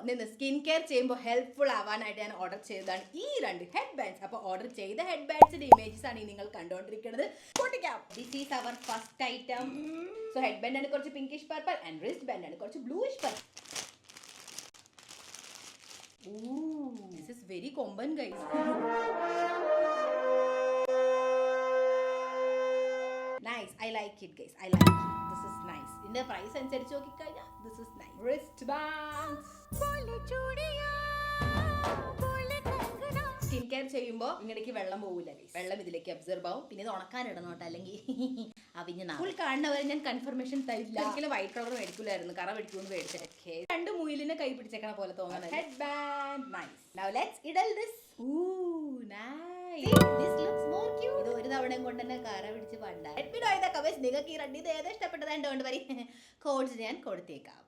നിന്ന് skin care ചെയ്യുമ്പോൾ helpful ആവാനായിട്ട് ഞാൻ ഓർഡർ ചെയ്തതാണ് ഈ 2 ഹെഡ് ബാൻഡ്സ്. അപ്പോൾ ഓർഡർ ചെയ്ത ഹെഡ് ബാൻഡ്സിന്റെ ഇമേജസ് ആണ് നിങ്ങൾ കണ്ടുകൊണ്ടിരിക്കുന്നത്. This is our first item. So head band ആണ് കുറച്ച് pinkish purple and wrist band ആണ് കുറച്ച് bluish purple. This is very common, guys. Nice. I like it, guys. I like it. This is nice. In the price അനുസരിച്ച് നോക്കിക്കഴിഞ്ഞാൽ this is nice. Wrist bands. Skin care ചെയ്യുമ്പോൾ ഇങ്ങടേക്ക് വെള്ളം പോകില്ല, വെള്ളം ഇതിലേക്ക് absorb ആവും. പിന്നെ ഇത് ഉണക്കാൻ ഇടണം കേട്ടോ, അല്ലെങ്കിൽ അവിഞ്ഞ ഫുൾ കാണുന്നവരെ ഞാൻ കൺഫർമേഷൻ തരില്ല. ഒരിക്കലും വൈറ്റ് കളർ മേടിക്കൂലായിരുന്നു, കറ മേടിക്കുമെന്ന് മേടിച്ചേ. 2 മുയിലിനെ കൈ പിടിച്ചേക്കണ പോലെ തോന്നുന്നത്. Head band nice. Now let's idle this. Ooh, nice. See, this looks more cute. ഇത് ഒരു തവണയും കൊണ്ട് തന്നെ കറ പിടിച്ച് പണ്ടാ. Let me know in the comments നിങ്ങൾക്ക് ഈ 2 ഏതാ ഇഷ്ടപ്പെട്ടത്. ഡോണ്ട് വറി, കോഡ്സ് ഞാൻ കൊടുത്തേക്കാം.